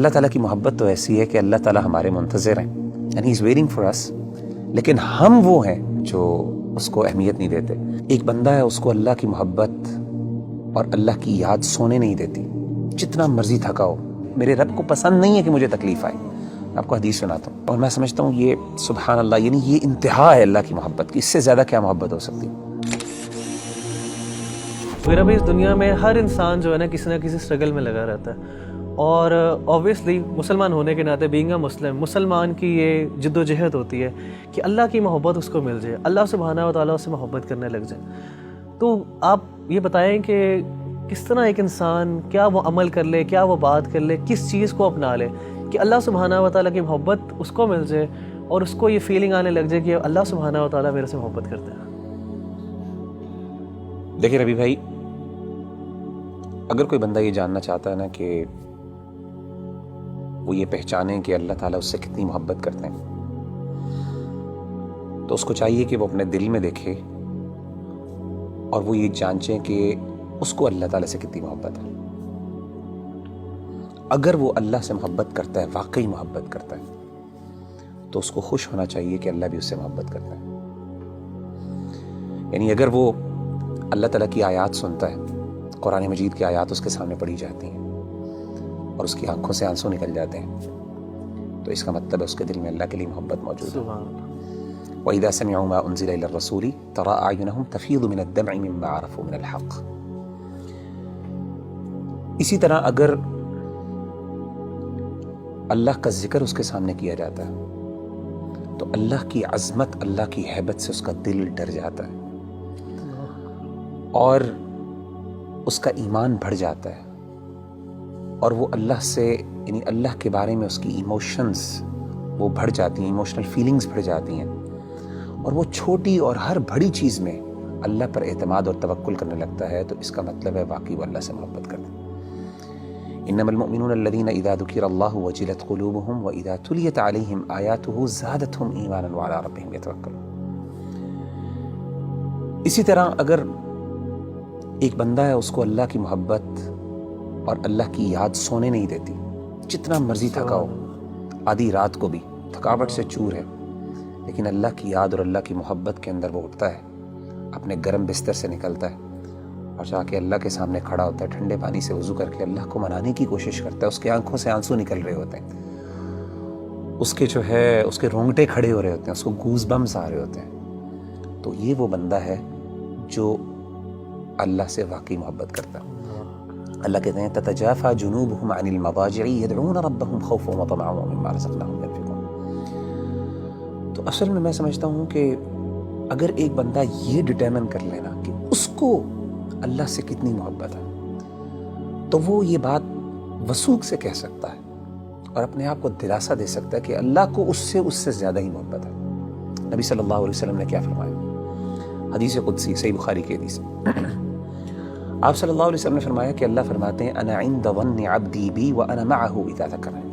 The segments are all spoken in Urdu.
اللہ تعالیٰ کی محبت تو ایسی ہے کہ اللہ تعالیٰ ہمارے منتظر ہیں and he is waiting for us, لیکن ہم وہ ہیں جو اس کو اہمیت نہیں دیتے۔ ایک بندہ ہے، اس کو اللہ کی محبت اور اللہ کی یاد سونے نہیں دیتی، جتنا مرضی تھکا ہو۔ میرے رب کو پسند نہیں ہے کہ مجھے تکلیف آئے۔ آپ کو حدیث سناتا ہوں اور میں سمجھتا ہوں یہ سبحان اللہ، یعنی یہ انتہا ہے اللہ کی محبت کی، اس سے زیادہ کیا محبت ہو سکتی ہے؟ میرا بھی اس دنیا میں ہر انسان جو ہے نا کسی نہ کسی اسٹرگل میں لگا رہتا ہے، اور اوبویسلی مسلمان ہونے کے ناطے بینگ اے مسلمان کی یہ جد و جہد ہوتی ہے کہ اللہ کی محبت اس کو مل جائے، اللہ سبحانہ و تعالیٰ اس سے محبت کرنے لگ جائے۔ تو آپ یہ بتائیں کہ کس طرح ایک انسان کیا وہ عمل کر لے، کیا وہ بات کر لے، کس چیز کو اپنا لے کہ اللہ سبحانہ و تعالیٰ کی محبت اس کو مل جائے اور اس کو یہ فیلنگ آنے لگ جائے کہ اللہ سبحانہ و تعالیٰ میرے سے محبت کرتے ہیں۔ دیکھیں ربی بھائی، اگر کوئی بندہ یہ جاننا چاہتا ہے نا کہ وہ یہ پہچانے کہ اللہ تعالیٰ اس سے کتنی محبت کرتے ہیں، تو اس کو چاہیے کہ وہ اپنے دل میں دیکھے اور وہ یہ جانچیں کہ اس کو اللہ تعالیٰ سے کتنی محبت ہے۔ اگر وہ اللہ سے محبت کرتا ہے، واقعی محبت کرتا ہے، تو اس کو خوش ہونا چاہیے کہ اللہ بھی اس سے محبت کرتا ہے۔ یعنی اگر وہ اللہ تعالیٰ کی آیات سنتا ہے، قرآن مجید کی آیات اس کے سامنے پڑھی جاتی ہیں اور اس کی آنکھوں سے آنسو نکل جاتے ہیں، تو اس کا مطلب ہے اس کے دل میں اللہ کے لیے محبت موجود ہے۔ وَإِذَا سَمِعُوا مَا أُنزِلَ إِلَى الرَّسُولِ تَرَىٰ أَعْيُنَهُمْ تَفِيضُ مِنَ الدَّمْعِ مِمَّا عَرَفُوا مِنَ الْحَقِّ۔ اسی طرح اگر اللہ کا ذکر اس کے سامنے کیا جاتا ہے تو اللہ کی عظمت، اللہ کی ہیبت سے اس کا دل ڈر جاتا ہے اور اس کا ایمان بڑھ جاتا ہے، اور وہ اللہ سے، یعنی اللہ کے بارے میں اس کی ایموشنز وہ بڑھ جاتی ہیں، ایموشنل فیلنگز بڑھ جاتی ہیں، اور وہ چھوٹی اور ہر بڑی چیز میں اللہ پر اعتماد اور توکل کرنے لگتا ہے، تو اس کا مطلب ہے واقعی وہ اللہ سے محبت کرتا ہے۔ انما المؤمنون الذين اذا ذكر الله وجلت قلوبهم واذا تليت عليهم آياته زادتهم ایمانا وعلى ربهم يتوکلون۔ اسی طرح اگر ایک بندہ ہے، اس کو اللہ کی محبت اور اللہ کی یاد سونے نہیں دیتی، جتنا مرضی تھکا ہو، آدھی رات کو بھی تھکاوٹ سے چور ہے، لیکن اللہ کی یاد اور اللہ کی محبت کے اندر وہ اٹھتا ہے، اپنے گرم بستر سے نکلتا ہے اور جا کے اللہ کے سامنے کھڑا ہوتا ہے، ٹھنڈے پانی سے وضو کر کے اللہ کو منانے کی کوشش کرتا ہے، اس کے آنکھوں سے آنسو نکل رہے ہوتے ہیں، اس کے جو ہے اس کے رونگٹے کھڑے ہو رہے ہوتے ہیں، اس کو گوز بمز آ رہے ہوتے ہیں، تو یہ وہ بندہ ہے جو اللہ سے واقعی محبت کرتا ہے۔ اللہ کہتے ہیں تتجافى جنوبهم عن المضاجع يدعون ربهم خوفا وطمعا ومما رزقناهم ينفقون۔ تو اصل میں سمجھتا ہوں کہ اگر ایک بندہ یہ ڈٹرمن کر لینا کہ اس کو اللہ سے کتنی محبت ہے، تو وہ یہ بات وثوق سے کہہ سکتا ہے اور اپنے آپ کو دلاسا دے سکتا ہے کہ اللہ کو اس سے زیادہ ہی محبت ہے۔ نبی صلی اللہ علیہ وسلم نے کیا فرمایا؟ حدیث قدسی، صحیح بخاری کی حدیث، آپ صلی اللہ علیہ وسلم نے فرمایا کہ اللہ فرماتے ہیں انا عند ظن عبدی بی وانا معه اذا ذکرنی،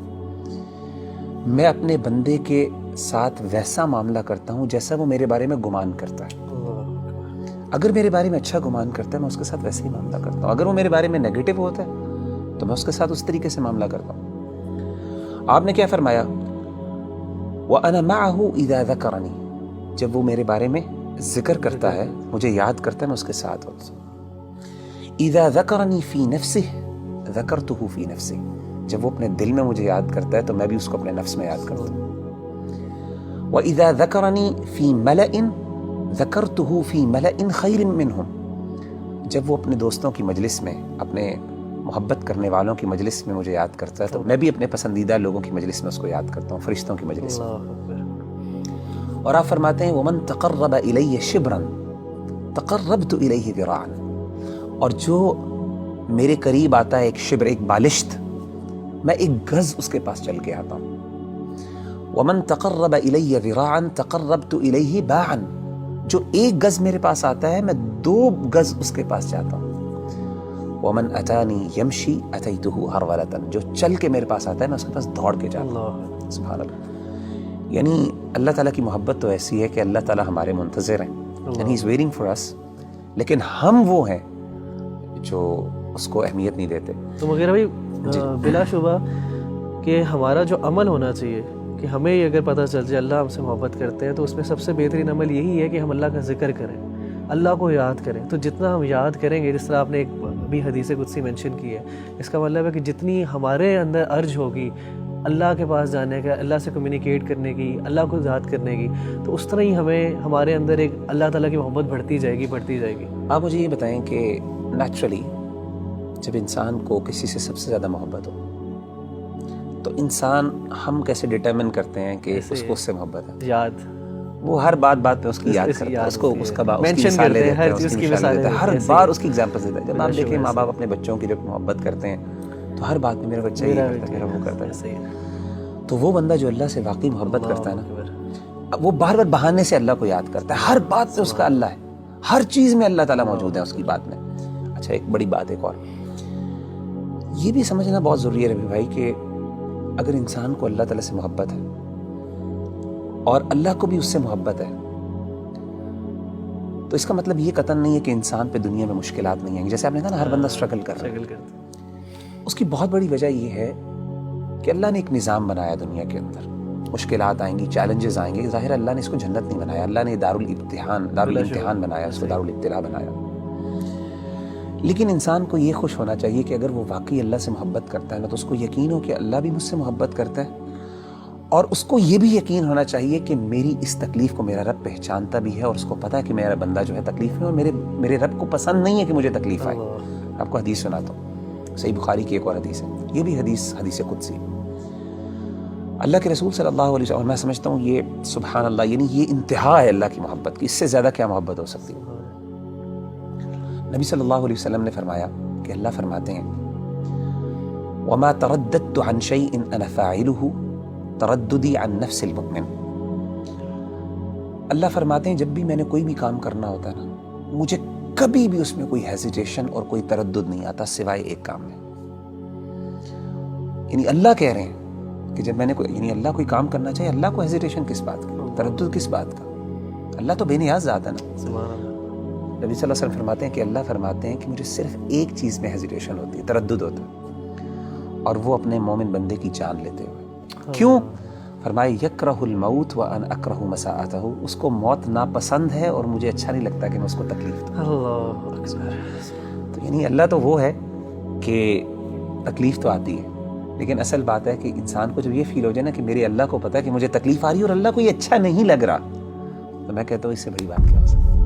میں اپنے بندے کے ساتھ ویسا معاملہ کرتا ہوں جیسا وہ میرے بارے میں گمان کرتا ہے۔ اگر میرے بارے میں اچھا گمان کرتا ہے میں اس کے ساتھ ویسے ہی معاملہ کرتا ہوں، اگر وہ میرے بارے میں نیگیٹو ہوتا ہے تو میں اس کے ساتھ اس طریقے سے معاملہ کرتا ہوں۔ آپ نے کیا فرمایا؟ وانا معه اذا ذکرنی، جب وہ میرے بارے میں ذکر کرتا ہے، مجھے یاد کرتا ہے، میں اس کے ساتھ ہوتا ہوں۔ اذا ذکرنی فی نفسہ ذکرتہ فی نفسی، جب وہ اپنے دل میں مجھے یاد کرتا ہے تو میں بھی اس کو اپنے نفس میں یاد کرتا ہوں۔ وَإِذَا ذَكَرَنِي فِي مَلَئٍ ذَكَرْتُهُ فِي مَلَئٍ خَيْرٍ مِّنْهُمْ، جب وہ اپنے دوستوں کی مجلس میں، اپنے محبت کرنے والوں کی مجلس میں مجھے یاد کرتا ہے تو میں بھی اپنے پسندیدہ لوگوں کی مجلس میں اس کو یاد کرتا ہوں، فرشتوں کی مجلس میں۔ اور آپ فرماتے ہیں وَمَن تَقَرَّبَ إِلَيَّ شِبْرًا تَقَرَّبْتُ إِلَيْهِ ذِرَاعًا، اور جو میرے قریب آتا ہے ایک شبر، ایک بالشت، میں ایک گز اس کے پاس چل کے آتا ہوں۔ وَمَن تَقَرَّبَ إِلَيَّ ذِرَاعًا تَقَرَّبْتُ إِلَيْهِ بَاعًا، جو ایک گز میرے پاس آتا ہے میں 2 گز اس کے پاس جاتا ہوں۔ وَمَن أَتَانِي يَمْشِي أَتَيْتُهُ هَرْوَلَةً، جو چل کے میرے پاس آتا ہے میں اس کے پاس دوڑ کے جاتا ہوں۔ سبحان اللہ۔ یعنی اللہ تعالیٰ کی محبت تو ایسی ہے کہ اللہ تعالیٰ ہمارے منتظر ہیں، and he is waiting for us, لیکن ہم وہ ہیں جو اس کو اہمیت نہیں دیتے۔ تو مغیرہ بھائی بلا شبہ کہ ہمارا جو عمل ہونا چاہیے کہ ہمیں یہ اگر پتہ چل جائے اللہ ہم سے محبت کرتے ہیں تو اس میں سب سے بہترین عمل یہی ہے کہ ہم اللہ کا ذکر کریں، اللہ کو یاد کریں. تو جتنا ہم یاد کریں گے، جس طرح آپ نے ایک بھی حدیث قدسی مینشن کی ہے، اس کا مطلب ہے کہ جتنی ہمارے اندر ارج ہوگی اللہ کے پاس جانے کا، اللہ سے کمیونیکیٹ کرنے کی، اللہ کو یاد کرنے کی، تو اس طرح ہی ہمارے اندر ایک اللہ تعالیٰ کی محبت بڑھتی جائے گی. آپ مجھے یہ بتائیں کہ نیچرلی جب انسان کو کسی سے سب سے زیادہ محبت ہو تو انسان ہم کیسے ڈٹرمن کرتے ہیں کہ اس کو اس سے محبت ہے؟ یاد، وہ ہر بات پہ اس کی یاد کرتا ہے، اس کو اس کا مینشن کرتے ہیں، ہر چیز کی مثالیں دیتے ہیں، ہر بار اس کی ایگزامپل دیتا ہے. جب آپ دیکھیں ماں باپ اپنے بچوں کی جب محبت کرتے ہیں تو ہر بات میں میرا بچہ یہ کرتا ہے، میرا وہ کرتا ہے. تو وہ بندہ جو اللہ سے واقعی محبت کرتا ہے نا، وہ بار بار بہانے سے اللہ کو یاد کرتا ہے. ہر بات پہ اس کا اللہ ہے، ہر چیز میں اللہ تعالیٰ موجود ہے اس کی بات میں. اچھا ایک بڑی بات ایک اور یہ بھی سمجھنا بہت ضروری ہے ربی بھائی کہ اگر انسان کو اللہ تعالیٰ سے محبت ہے اور اللہ کو بھی اس سے محبت ہے تو اس کا مطلب یہ قطعاً نہیں ہے کہ انسان پہ دنیا میں مشکلات نہیں ہیں. جیسے آپ نے کہا نا ہر بندہ اسٹرگل کر رہا ہے، اس کی بہت بڑی وجہ یہ ہے کہ اللہ نے ایک نظام بنایا دنیا کے اندر. مشکلات آئیں گی، چیلنجز آئیں گے. ظاہر اللہ نے اس کو جنت نہیں بنایا، اللہ نے دارالامتحان بنایا، اس کو دارالابتلاء بنایا. لیکن انسان کو یہ خوش ہونا چاہیے کہ اگر وہ واقعی اللہ سے محبت کرتا ہے نا تو اس کو یقین ہو کہ اللہ بھی مجھ سے محبت کرتا ہے، اور اس کو یہ بھی یقین ہونا چاہیے کہ میری اس تکلیف کو میرا رب پہچانتا بھی ہے اور اس کو پتہ ہے کہ میرا بندہ جو ہے تکلیف میں، اور میرے رب کو پسند نہیں ہے کہ مجھے تکلیف آئے. آپ کو حدیث سناتا ہوں، صحیح بخاری کی ایک اور حدیث ہے، یہ بھی حدیث قدسی. اللہ کے رسول صلی اللہ علیہ وسلم، اور میں سمجھتا ہوں یہ سبحان اللہ، یعنی یہ انتہا ہے اللہ کی محبت کی، اس سے زیادہ کیا محبت ہو سکتی ہے. نبی صلی اللہ علیہ وسلم نے فرمایا کہ اللہ فرماتے ہیں وَمَا تَرَدَّدْتُ عَنْ شَيْءٍ أَنَا فَاعِلُهُ ترددی عن نفس المؤمن. اللہ فرماتے ہیں جب بھی میں نے کوئی بھی کام کرنا ہوتا ہے نا، مجھے کبھی بھی اس میں کوئی ہیزیٹیشن اور کوئی تردد نہیں آتا سوائے ایک کام میں. یعنی اللہ کہہ رہے ہیں کہ جب میں نے یعنی اللہ کوئی کام کرنا چاہیے، اللہ کو ہیزیٹیشن کس بات کا، تردد کس بات کا؟ اللہ تو بے نیاز ذات ہے نا. نبی صلی اللہ علیہ وسلم فرماتے ہیں کہ اللہ فرماتے ہیں کہ مجھے صرف ایک چیز میں ہیزیٹیشن ہوتی ہے، تردد ہوتا ہے، اور وہ اپنے مومن بندے کی جان لیتے ہوئے. کیوں؟ فرمائے یکرہ الموت وانا اکرہ مساءتہ، اس کو موت ناپسند ہے اور مجھے اچھا نہیں لگتا کہ میں اس کو تکلیف دوں. اللہ اکبر. تو یعنی اللہ تو وہ ہے کہ تکلیف تو آتی ہے، لیکن اصل بات ہے کہ انسان کو جب یہ فیل ہو جائے نا کہ میرے اللہ کو پتہ ہے کہ مجھے تکلیف آ رہی ہے اور اللہ کو یہ اچھا نہیں لگ رہا، تو میں کہتا ہوں اس سے بڑی بات کیا ہو سکتی ہے.